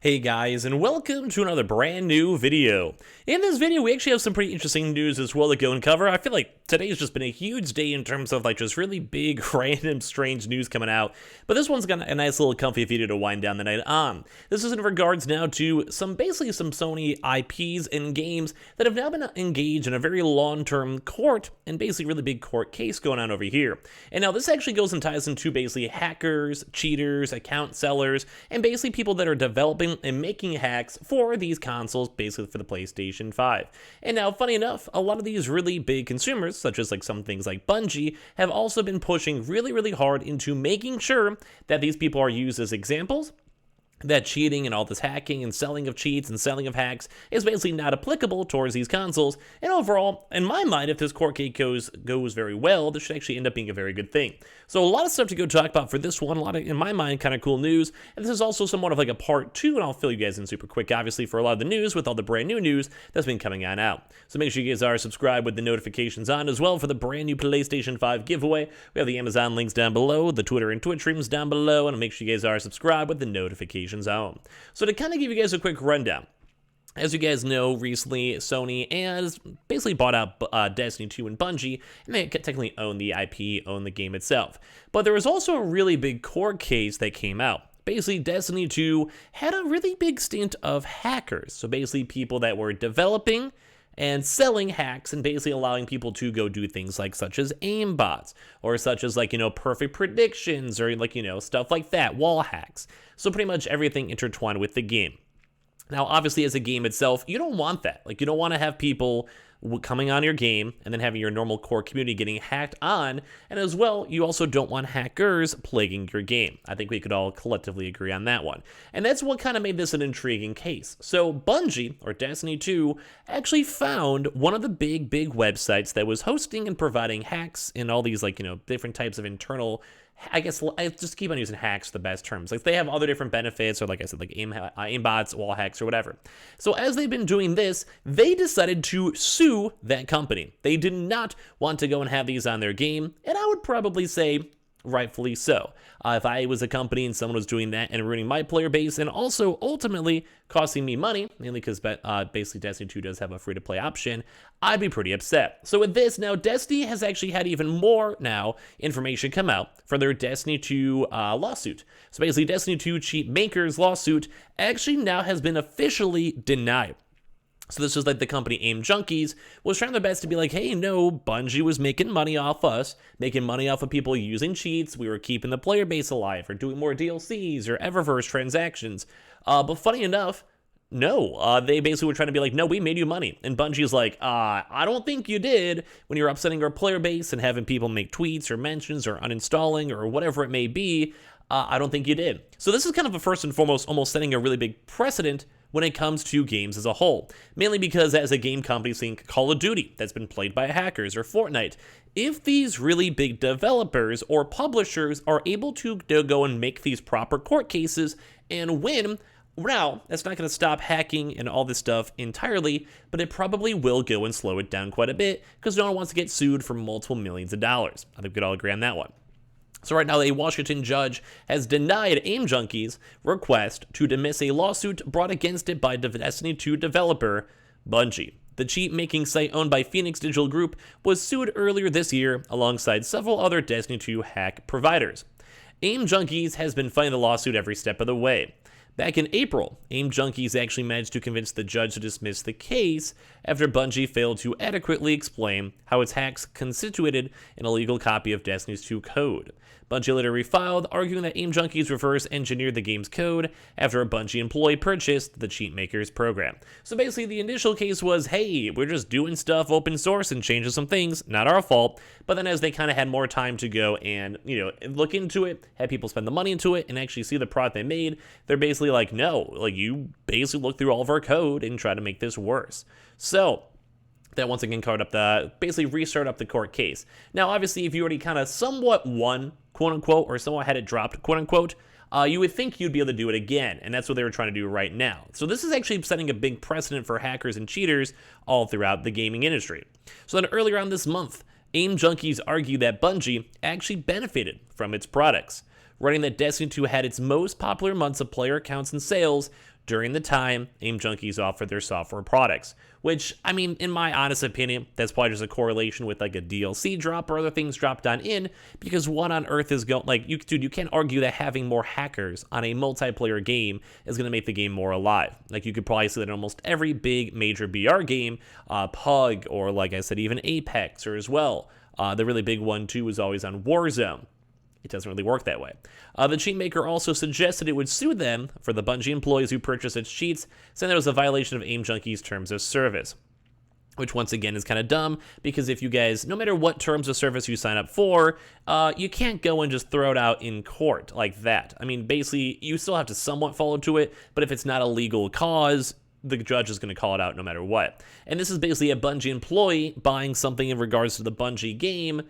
Hey guys, and welcome to another brand new video. In this video, we actually have some pretty interesting news as well to go and cover. I feel like today's just been a huge day in terms of just really big, random, strange news coming out. But this one's got a nice little comfy video to wind down the night on. This is in regards now to basically some Sony IPs and games that have now been engaged in a very long-term court and basically really big court case going on over here. And now this actually goes and ties into basically hackers, cheaters, account sellers, and basically people that are developing and making hacks for these consoles, basically for the PlayStation 5. And now, funny enough, a lot of these really big consumers, such as some things like Bungie, have also been pushing really hard into making sure that these people are used as examples, that cheating and all this hacking and selling of cheats and selling of hacks is basically not applicable towards these consoles. And overall, in my mind, if this court case goes very well, this should actually end up being a very good thing. So a lot of stuff to go talk about for this one, a lot of, in my mind, kind of cool news. And this is also somewhat of a part 2, and I'll fill you guys in super quick, obviously, for a lot of the news with all the brand new news that's been coming on out. So make sure you guys are subscribed with the notifications on as well for the brand new PlayStation 5 giveaway. We have the Amazon links down below, the Twitter and Twitch streams down below, and make sure you guys are subscribed with the notifications on. So to kind of give you guys a quick rundown, as you guys know, recently Sony has basically bought out Destiny 2 and Bungie, and they technically own the IP, own the game itself. But there was also a really big court case that came out. Basically, Destiny 2 had a really big stint of hackers. So basically people that were developing and selling hacks and basically allowing people to go do things such as aim bots or such as perfect predictions or stuff like that, wall hacks. So pretty much everything intertwined with the game. Now, obviously, as a game itself, you don't want that. You don't want to have people coming on your game and then having your normal core community getting hacked on. And as well, you also don't want hackers plaguing your game. I think we could all collectively agree on that one. And that's what kind of made this an intriguing case. So Bungie, or Destiny 2, actually found one of the big websites that was hosting and providing hacks and all these different types of internal, I guess I just keep on using hacks, the best terms. They have other different benefits, or like I said, aim bots, wall hacks, or whatever. So as they've been doing this, they decided to sue that company. They did not want to go and have these on their game, and I would probably say rightfully so. If I was a company and someone was doing that and ruining my player base and also ultimately costing me money, mainly because basically Destiny 2 does have a free-to-play option, I'd be pretty upset. So with this, now Destiny has actually had even more information come out for their Destiny 2 lawsuit. So basically Destiny 2 cheat makers lawsuit actually now has been officially denied. So this is the company Junkies was trying their best to be hey, no, Bungie was making money off us, making money off of people using cheats. We were keeping the player base alive or doing more DLCs or Eververse transactions. But funny enough, no, they basically were trying to be no, we made you money. And Bungie's I don't think you did when you're upsetting our player base and having people make tweets or mentions or uninstalling or whatever it may be. I don't think you did. So this is kind of a first and foremost almost setting a really big precedent when it comes to games as a whole. Mainly because as a game company think Call of Duty that's been played by hackers or Fortnite, if these really big developers or publishers are able to go and make these proper court cases and win, now, that's not going to stop hacking and all this stuff entirely, but it probably will go and slow it down quite a bit because no one wants to get sued for multiple millions of dollars. I think we could all agree on that one. So right now, a Washington judge has denied Junkies' request to dismiss a lawsuit brought against it by Destiny 2 developer Bungie. The cheat-making site owned by Phoenix Digital Group was sued earlier this year alongside several other Destiny 2 hack providers. Junkies has been fighting the lawsuit every step of the way. Back in April, Junkies actually managed to convince the judge to dismiss the case after Bungie failed to adequately explain how its hacks constituted an illegal copy of Destiny's 2 code. Bungie later refiled, arguing that Junkies reverse engineered the game's code after a Bungie employee purchased the cheat makers program. So basically the initial case was, hey, we're just doing stuff open source and changing some things, not our fault. But then as they kind of had more time to go and, look into it, had people spend the money into it and actually see the product they made, they're basically no, you basically look through all of our code and try to make this worse. So that once again basically restart up the court case. Now, obviously, if you already kind of somewhat won, quote unquote, or somewhat had it dropped, quote unquote, you would think you'd be able to do it again, and that's what they were trying to do right now. So this is actually setting a big precedent for hackers and cheaters all throughout the gaming industry. So then earlier on this month, Junkies argued that Bungie actually benefited from its products. writing that Destiny 2 had its most popular months of player counts and sales during the time AIM Junkies offered their software products. Which, I mean, in my honest opinion, that's probably just a correlation with like a DLC drop or other things dropped on in, because what on earth is going, like, you can't argue that having more hackers on a multiplayer game is going to make the game more alive. Like, you could probably see that in almost every big major BR game, PUG, or like I said, even Apex, or as well. The really big one too is always on Warzone. It doesn't really work that way. The cheat maker also suggested it would sue them for the Bungie employees who purchased its cheats, saying that it was a violation of AIM Junkies' terms of service. Which once again is kind of dumb, because if you guys, no matter what terms of service you sign up for, you can't go and just throw it out in court like that. I mean, basically, you still have to somewhat follow to it, but if it's not a legal cause, the judge is going to call it out no matter what. And this is basically a Bungie employee buying something in regards to the Bungie game.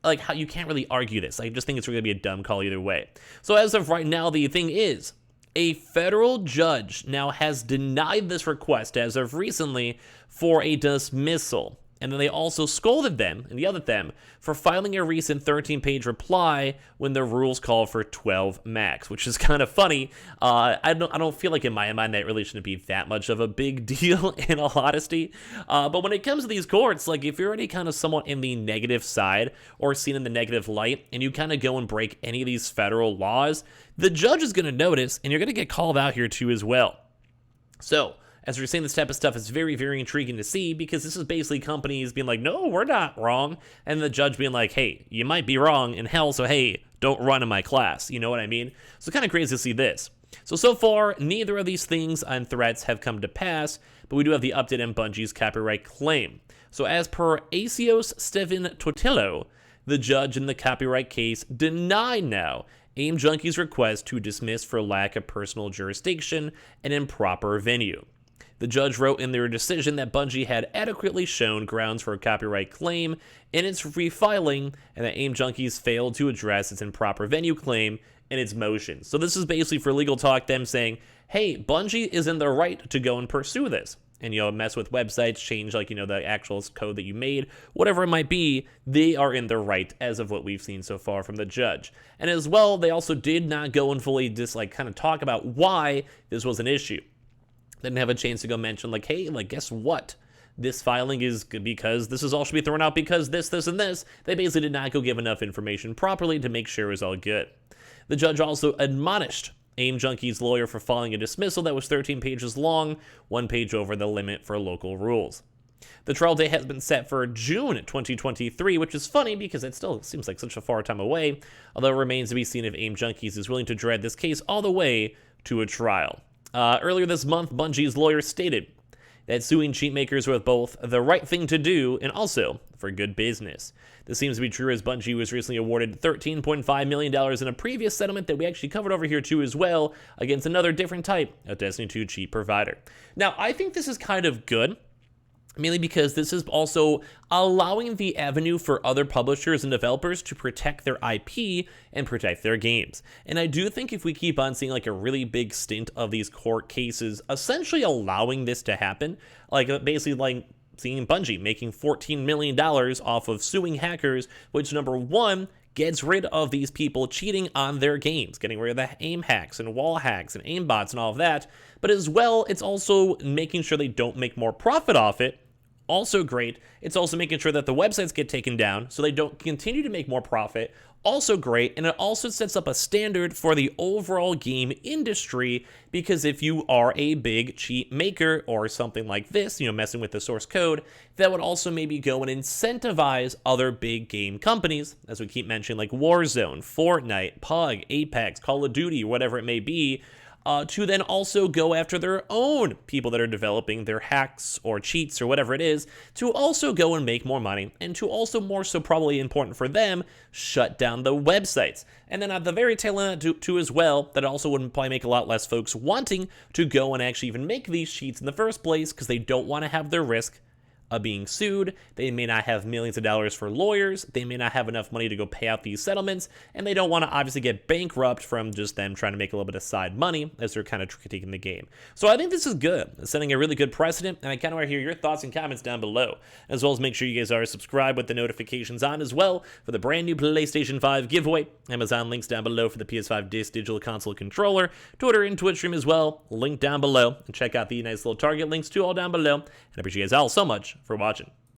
Like, how you can't really argue this. I just think it's going to be a dumb call either way. So as of right now, the thing is, a federal judge now has denied this request as of recently for a dismissal. And then they also scolded them and yelled at them for filing a recent 13-page reply when the rules call for 12 max, which is kind of funny. I don't feel like in my mind that really shouldn't be that much of a big deal, in all honesty. But when it comes to these courts, like if you're already kind of somewhat in the negative side or seen in the negative light, and you kind of go and break any of these federal laws, the judge is going to notice, and you're going to get called out here too as well. So, as we're saying, this type of stuff is very, very intriguing to see, because this is basically companies being like, no, we're not wrong. And the judge being like, hey, you might be wrong in hell, so hey, don't run in my class. You know what I mean? So kind of crazy to see this. So far, neither of these things and threats have come to pass, but we do have the update on Bungie's copyright claim. So as per Axios Stephen Totillo, the judge in the copyright case denied now AIM Junkies' request to dismiss for lack of personal jurisdiction and improper venue. The judge wrote in their decision that Bungie had adequately shown grounds for a copyright claim in its refiling, and that AIM Junkies failed to address its improper venue claim in its motion. So this is basically, for legal talk, them saying, hey, Bungie is in the right to go and pursue this. And, mess with websites, change, the actual code that you made, whatever it might be, they are in the right as of what we've seen so far from the judge. And as well, they also did not go and fully kind of talk about why this was an issue. They didn't have a chance to go mention, hey, guess what? This filing is because this is all should be thrown out because this, and this. They basically did not go give enough information properly to make sure it was all good. The judge also admonished AIM Junkies' lawyer for filing a dismissal that was 13 pages long, 1 page over the limit for local rules. The trial date has been set for June 2023, which is funny because it still seems like such a far time away, although it remains to be seen if AIM Junkies is willing to drag this case all the way to a trial. Earlier this month, Bungie's lawyer stated that suing cheat makers was both the right thing to do and also for good business. This seems to be true, as Bungie was recently awarded $13.5 million in a previous settlement that we actually covered over here too as well, against another different type of Destiny 2 cheat provider. Now, I think this is kind of good, mainly because this is also allowing the avenue for other publishers and developers to protect their IP and protect their games. And I do think if we keep on seeing a really big stint of these court cases essentially allowing this to happen, basically seeing Bungie making $14 million off of suing hackers, which number one, gets rid of these people cheating on their games, getting rid of the aim hacks and wall hacks and aimbots and all of that, but as well, it's also making sure they don't make more profit off it. Also great. It's also making sure that the websites get taken down so they don't continue to make more profit. Also great. And it also sets up a standard for the overall game industry, because if you are a big cheat maker or something like this, messing with the source code, that would also maybe go and incentivize other big game companies, as we keep mentioning, like Warzone, Fortnite, PUG, Apex, Call of Duty, whatever it may be, to then also go after their own people that are developing their hacks or cheats or whatever it is, to also go and make more money, and to also, more so probably important for them, shut down the websites. And then at the very tail end too as well, that also would probably make a lot less folks wanting to go and actually even make these cheats in the first place, because they don't want to have their risk of being sued. They may not have millions of dollars for lawyers. They may not have enough money to go pay out these settlements, and they don't want to obviously get bankrupt from just them trying to make a little bit of side money as they're kind of critiquing the game. So I think this is good. It's setting a really good precedent, and I kind of want to hear your thoughts and comments down below, as well as make sure you guys are subscribed with the notifications on as well for the brand new PlayStation 5 giveaway. Amazon links down below for the PS5 Digital Console controller, Twitter and Twitch stream as well, link down below, and check out the nice little Target links too all down below, and I appreciate you guys all so much for watching.